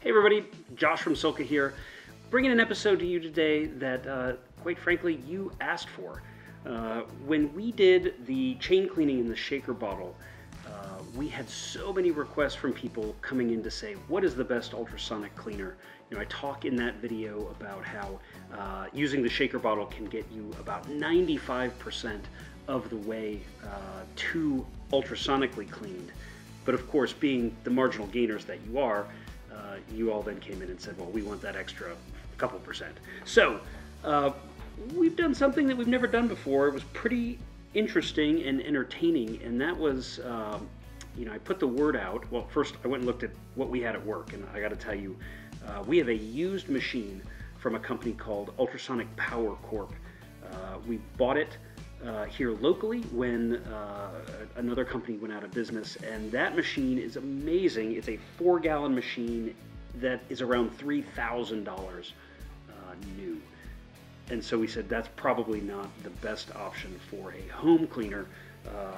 Hey everybody, Josh from SILCA here, bringing an episode to you today that, quite frankly, you asked for. When we did the chain cleaning in the shaker bottle, we had so many requests from people coming in to say, what is the best ultrasonic cleaner? You know, I talk in that video about how using the shaker bottle can get you about 95% of the way to ultrasonically cleaned. But of course, being the marginal gainers that you are, you all then came in and said, well, we want that extra couple percent. So we've done something that we've never done before. It was pretty interesting and entertaining, and that was, you know, I put the word out. Well, first I went and looked at what we had at work, and I got to tell you, we have a used machine from a company called Ultrasonic Power Corp. We bought it here locally when another company went out of business, and that machine is amazing. It's a 4-gallon machine that is around $3,000 new. And so we said that's probably not the best option for a home cleaner,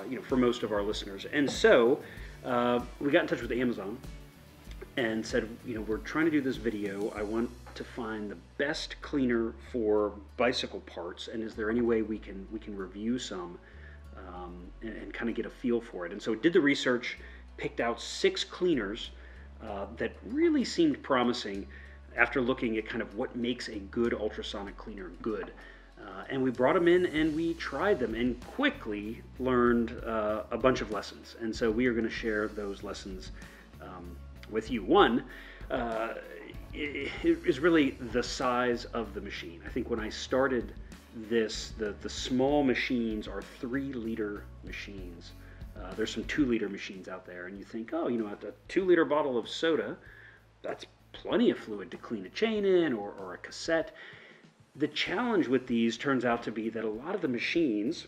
you know, for most of our listeners. And so we got in touch with Amazon and said, you know, we're trying to do this video. I want to find the best cleaner for bicycle parts, and is there any way we can review some and kind of get a feel for it? And so did the research, picked out 6 cleaners that really seemed promising after looking at kind of what makes a good ultrasonic cleaner good. And we brought them in and we tried them and quickly learned a bunch of lessons. And so we are going to share those lessons with you. One is really the size of the machine. I think when I started this, the small machines are 3-liter machines. There's some 2-liter machines out there, and you think, oh, you know, a 2-liter bottle of soda, that's plenty of fluid to clean a chain in or a cassette. The challenge with these turns out to be that a lot of the machines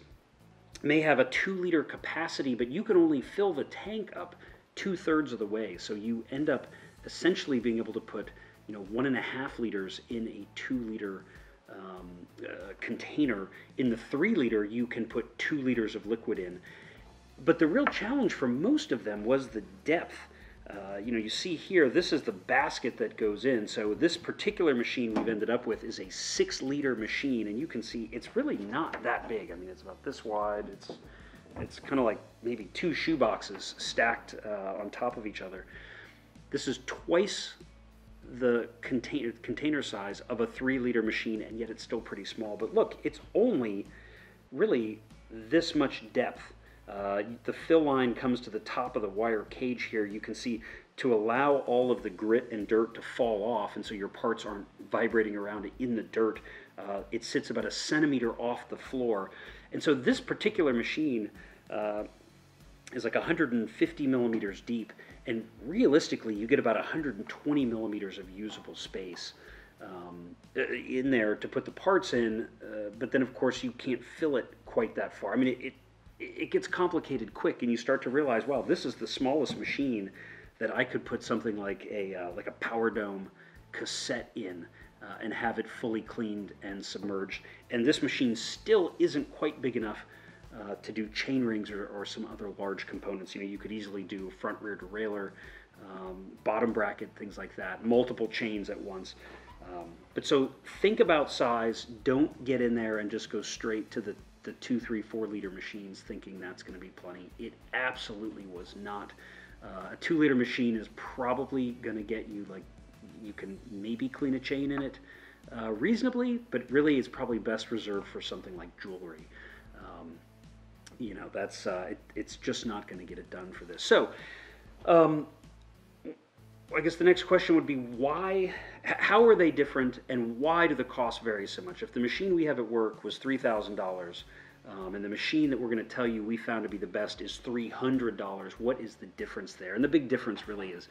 may have a 2-liter capacity, but you can only fill the tank up 2/3 of the way. So you end up essentially being able to put, you know, 1.5 liters in a 2-liter container. In the 3-liter, you can put 2 liters of liquid in. But the real challenge for most of them was the depth. You know, you see here, this is the basket that goes in. So this particular machine we've ended up with is a 6-liter machine, and you can see it's really not that big. I mean, it's about this wide. It's kind of like maybe 2 shoe boxes stacked on top of each other. This is twice the container size of a 3-liter machine, and yet it's still pretty small. But look, it's only really this much depth. The fill line comes to the top of the wire cage here. You can see, to allow all of the grit and dirt to fall off, and so your parts aren't vibrating around in the dirt, it sits about 1 centimeter off the floor. And so this particular machine is like 150 millimeters deep, and realistically you get about 120 millimeters of usable space in there to put the parts in, but then of course you can't fill it quite that far. I mean, it gets complicated quick, and you start to realize, wow, this is the smallest machine that I could put something like a Power Dome cassette in and have it fully cleaned and submerged. And this machine still isn't quite big enough to do chain rings or some other large components. You know, you could easily do front rear derailleur, bottom bracket, things like that, multiple chains at once. But so think about size. Don't get in there and just go straight to the 2, 3, 4-liter machines thinking that's going to be plenty. It absolutely was not. A 2-liter machine is probably going to get you, like, you can maybe clean a chain in it reasonably, but really it's probably best reserved for something like jewelry. You know, that's it's just not going to get it done for this. So I guess the next question would be, why, how are they different, and why do the costs vary so much? If the machine we have at work was $3,000, and the machine that we're going to tell you we found to be the best is $300, what is the difference there? And the big difference really is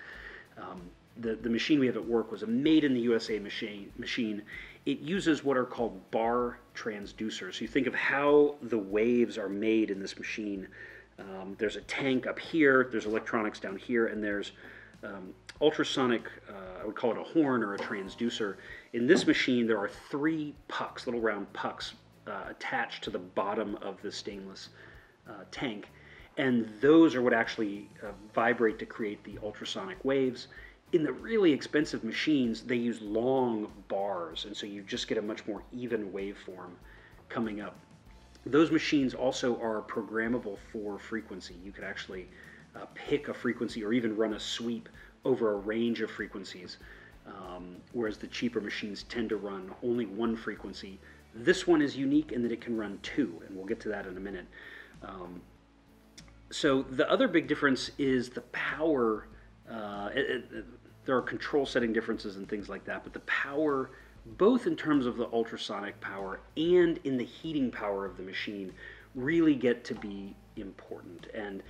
the machine we have at work was a made-in-the-USA machine. It uses what are called bar transducers. So you think of how the waves are made in this machine. There's a tank up here, there's electronics down here, and there's ultrasonic, I would call it a horn or a transducer. In this machine, there are 3 pucks, little round pucks, attached to the bottom of the stainless tank. And those are what actually vibrate to create the ultrasonic waves. In the really expensive machines, they use long bars, and so you just get a much more even waveform coming up. Those machines also are programmable for frequency. You could actually pick a frequency or even run a sweep over a range of frequencies, whereas the cheaper machines tend to run only one frequency. This one is unique in that it can run two, and we'll get to that in a minute. So the other big difference is the power. There are control setting differences and things like that, but the power, both in terms of the ultrasonic power and in the heating power of the machine, really get to be important. And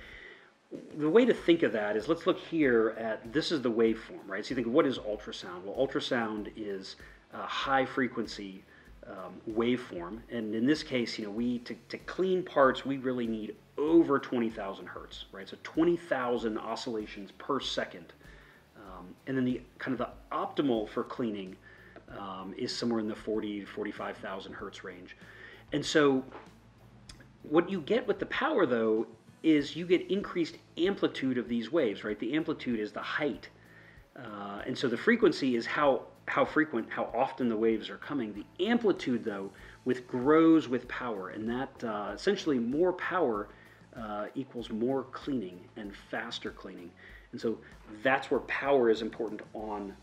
the way to think of that is, let's look here at, this is the waveform, right? So you think, what is ultrasound? Well, ultrasound is a high frequency waveform, and in this case, to clean parts, we really need over 20,000 hertz, right? So 20,000 oscillations per second, and then the kind of the optimal for cleaning is somewhere in the 40 to 45,000 hertz range. And so what you get with the power, though, is you get increased amplitude of these waves, right? The amplitude is the height, and so the frequency is how frequent, how often the waves are coming. The amplitude, though, grows with power, and that essentially more power equals more cleaning and faster cleaning. And so that's where power is important on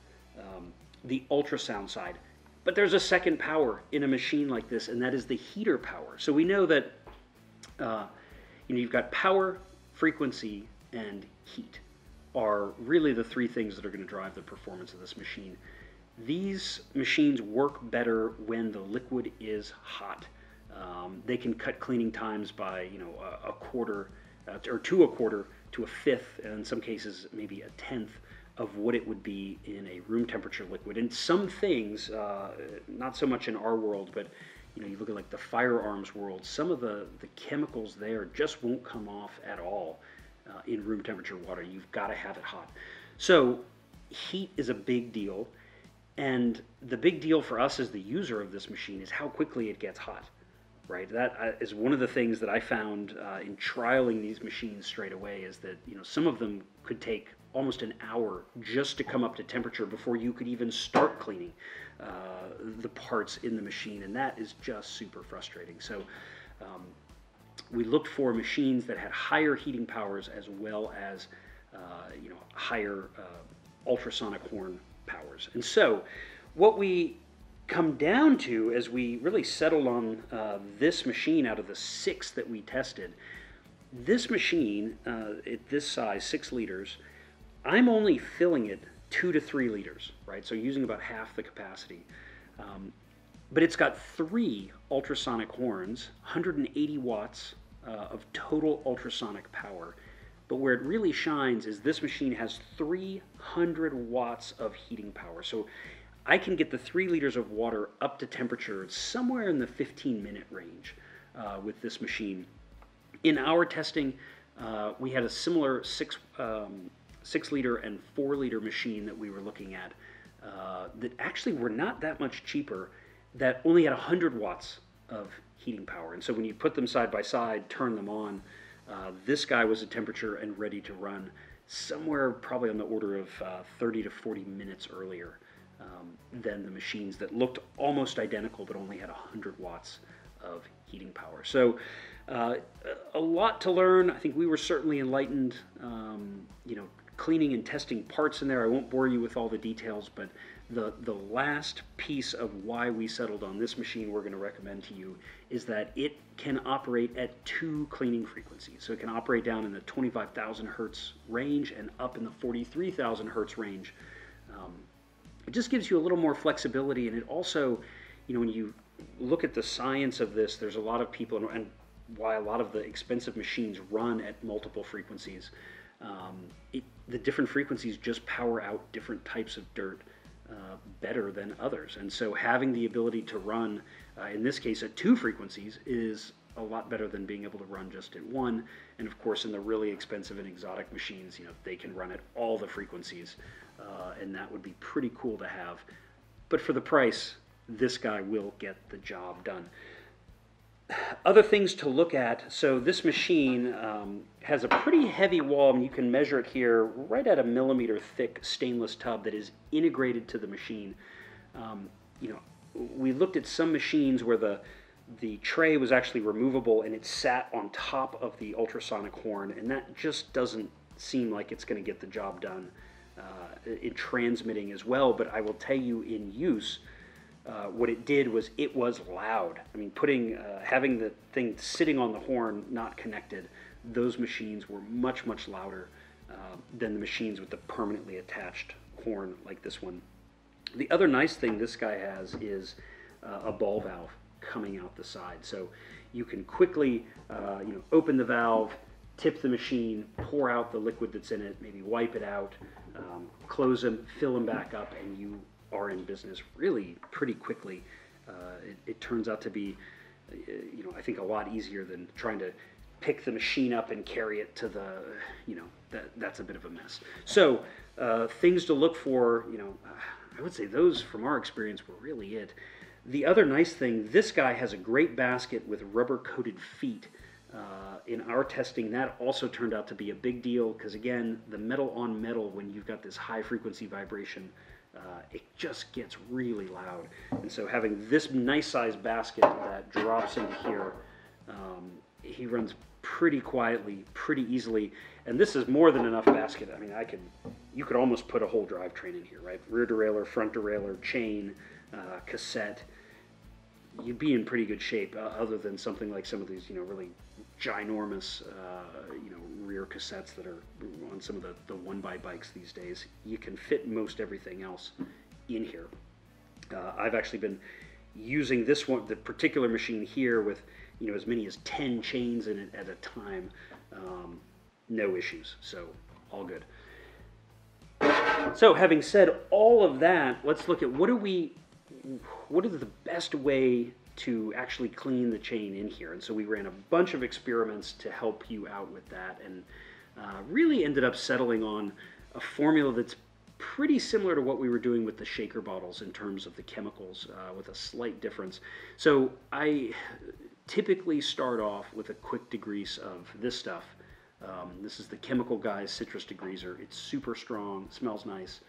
the ultrasound side. But there's a second power in a machine like this, and that is the heater power. So we know that you've got power, frequency, and heat are really the three things that are going to drive the performance of this machine. These machines work better when the liquid is hot. They can cut cleaning times by a quarter or to a quarter to a fifth, and in some cases maybe a tenth of what it would be in a room temperature liquid. And some things, not so much in our world, but you look at like the firearms world, some of the chemicals there just won't come off at all in room temperature water. You've got to have it hot. So heat is a big deal, and the big deal for us as the user of this machine is how quickly it gets hot, right? That is one of the things that I found in trialing these machines straight away, is that some of them could take almost an hour just to come up to temperature before you could even start cleaning the parts in the machine, and that is just super frustrating. So we looked for machines that had higher heating powers as well as higher ultrasonic horn powers. And so what we come down to, as we really settled on this machine out of the 6 that we tested, this machine at this size, 6 liters, I'm only filling it 2 to 3 liters, right? So using about half the capacity. But it's got 3 ultrasonic horns, 180 watts of total ultrasonic power. But where it really shines is this machine has 300 watts of heating power. So I can get the 3 liters of water up to temperature somewhere in the 15-minute range with this machine. In our testing, we had a similar 6-liter and 4-liter machine that we were looking at that actually were not that much cheaper, that only had 100 watts of heating power. And so when you put them side by side, turn them on, this guy was at temperature and ready to run somewhere probably on the order of 30 to 40 minutes earlier than the machines that looked almost identical but only had 100 watts of heating power. So a lot to learn. I think we were certainly enlightened, cleaning and testing parts in there. I won't bore you with all the details, but the last piece of why we settled on this machine we're going to recommend to you is that it can operate at 2 cleaning frequencies. So it can operate down in the 25,000 hertz range and up in the 43,000 hertz range. It just gives you a little more flexibility, and it also, when you look at the science of this, there's a lot of people, and why a lot of the expensive machines run at multiple frequencies. The different frequencies just power out different types of dirt better than others. And so having the ability to run, in this case, at 2 frequencies is a lot better than being able to run just at 1. And of course, in the really expensive and exotic machines, they can run at all the frequencies, and that would be pretty cool to have. But for the price, this guy will get the job done. Other things to look at. So this machine has a pretty heavy wall, and you can measure it here, right at a millimeter thick stainless tub that is integrated to the machine. You know, we looked at some machines where the tray was actually removable and it sat on top of the ultrasonic horn, and that just doesn't seem like it's going to get the job done in transmitting as well. But I will tell you, in use, what it did was it was loud. I mean, having the thing sitting on the horn not connected, those machines were much, much louder than the machines with the permanently attached horn like this one. The other nice thing this guy has is a ball valve coming out the side. So you can quickly open the valve, tip the machine, pour out the liquid that's in it, maybe wipe it out, close them, fill them back up, and you are in business really pretty quickly. It turns out to be, I think a lot easier than trying to pick the machine up and carry it to the, that's a bit of a mess. So things to look for, I would say those from our experience were really it. The other nice thing, this guy has a great basket with rubber-coated feet. In our testing, that also turned out to be a big deal because, again, the metal on metal, when you've got this high-frequency vibration, it just gets really loud. And so having this nice-sized basket that drops into here, he runs pretty quietly, pretty easily. And this is more than enough basket. I mean, you could almost put a whole drivetrain in here, right? Rear derailleur, front derailleur, chain, cassette. You'd be in pretty good shape, other than something like some of these, really ginormous, rear cassettes that are on some of the one-by bikes these days. You can fit most everything else in here. I've actually been using this one, the particular machine here, with as many as 10 chains in it at a time. No issues, so all good. So having said all of that, let's look at what is the best way to actually clean the chain in here. And so we ran a bunch of experiments to help you out with that, and really ended up settling on a formula that's pretty similar to what we were doing with the shaker bottles in terms of the chemicals, with a slight difference. So I typically start off with a quick degrease of this stuff. This is the Chemical Guys Citrus Degreaser. It's super strong, smells nice.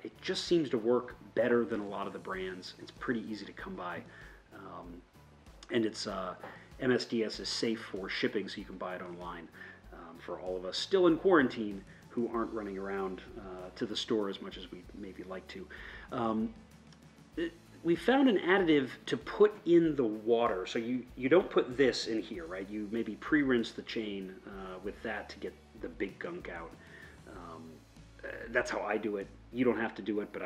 It just seems to work better than a lot of the brands. It's pretty easy to come by. And it's MSDS is safe for shipping, so you can buy it online. For all of us still in quarantine who aren't running around to the store as much as we maybe like to. We found an additive to put in the water. So you don't put this in here, right? You maybe pre-rinse the chain with that to get the big gunk out. That's how I do it. You don't have to do it, but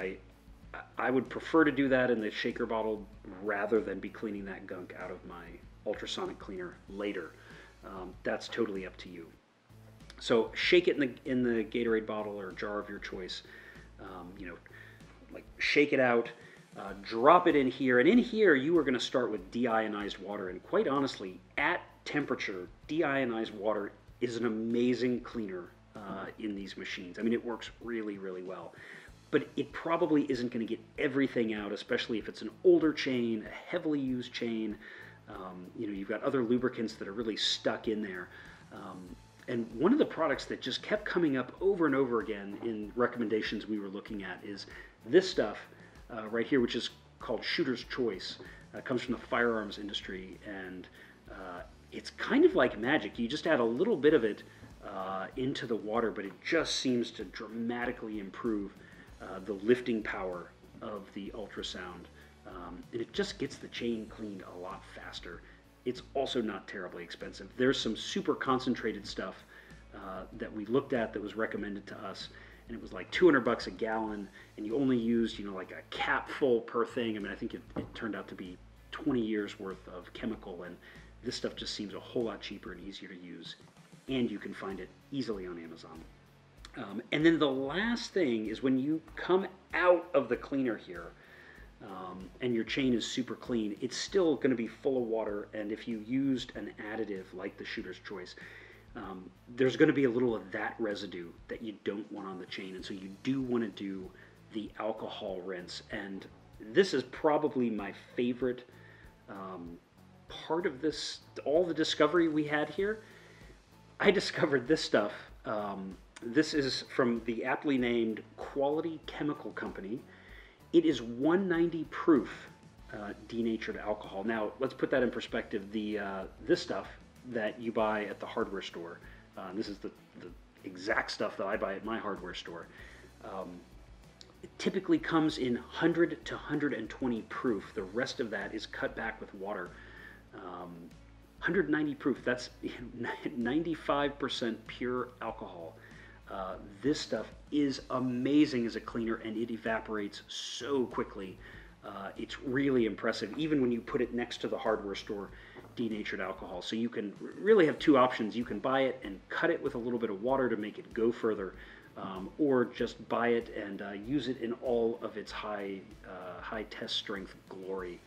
I would prefer to do that in the shaker bottle rather than be cleaning that gunk out of my ultrasonic cleaner later. That's totally up to you. So shake it in the Gatorade bottle or jar of your choice. Like shake it out, drop it in here, and in here you are going to start with deionized water. And quite honestly, at temperature, deionized water is an amazing cleaner in these machines. I mean, it works really, really well. But it probably isn't going to get everything out, especially if it's an older chain, a heavily used chain. You've got other lubricants that are really stuck in there. And one of the products that just kept coming up over and over again in recommendations we were looking at is this stuff right here, which is called Shooter's Choice. It comes from the firearms industry, and it's kind of like magic. You just add a little bit of it into the water, but it just seems to dramatically improve the lifting power of the ultrasound. And it just gets the chain cleaned a lot faster. It's also not terribly expensive. There's some super concentrated stuff that we looked at that was recommended to us, and it was like $200 a gallon, and you only used, like a cap full per thing. I mean, I think it turned out to be 20 years worth of chemical, and this stuff just seems a whole lot cheaper and easier to use, and you can find it easily on Amazon. And then the last thing is when you come out of the cleaner here, and your chain is super clean, it's still going to be full of water, and if you used an additive like the Shooter's Choice, there's going to be a little of that residue that you don't want on the chain, and so you do want to do the alcohol rinse. And this is probably my favorite part of this, all the discovery we had here. I discovered this stuff. This is from the aptly named Quality Chemical Company. It is 190 proof denatured alcohol. Now, let's put that in perspective. This stuff that you buy at the hardware store, this is the exact stuff that I buy at my hardware store, it typically comes in 100 to 120 proof. The rest of that is cut back with water. 190 proof, that's 95% pure alcohol. This stuff is amazing as a cleaner, and it evaporates so quickly. It's really impressive, even when you put it next to the hardware store denatured alcohol. So you can really have two options. You can buy it and cut it with a little bit of water to make it go further, or just buy it and use it in all of its high test strength glory.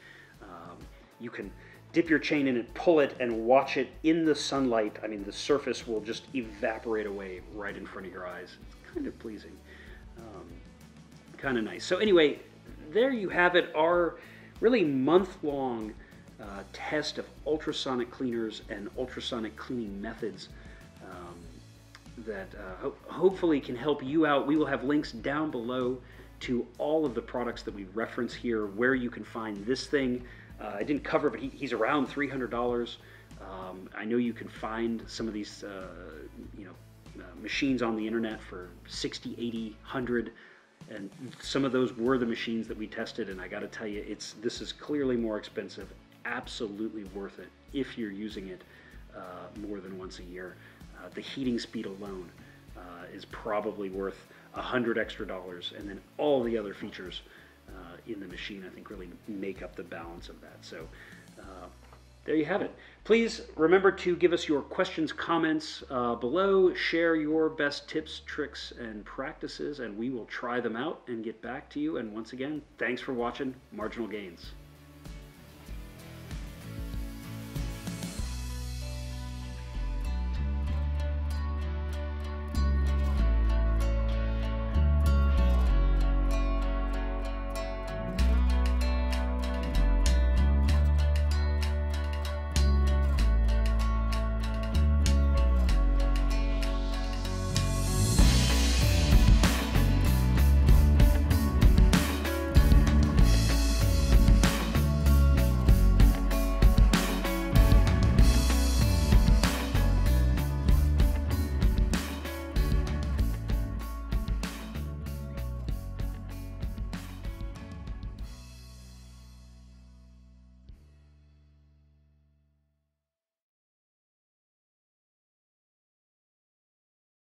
You can dip your chain in it, pull it, and watch it in the sunlight. I mean, the surface will just evaporate away right in front of your eyes. It's kind of pleasing, kind of nice. So anyway, there you have it, our really month-long test of ultrasonic cleaners and ultrasonic cleaning methods that hopefully can help you out. We will have links down below to all of the products that we reference here, where you can find this thing. I didn't cover, but he's around $300. I know you can find some of these machines on the internet for 60, 80, 100, and some of those were the machines that we tested, and I got to tell you, this is clearly more expensive. Absolutely worth it if you're using it more than once a year. The heating speed alone is probably worth $100 extra, and then all the other features in the machine, I think, really make up the balance of that. So there you have it. Please remember to give us your questions, comments below. Share your best tips, tricks, and practices, and we will try them out and get back to you. And once again, thanks for watching Marginal Gains.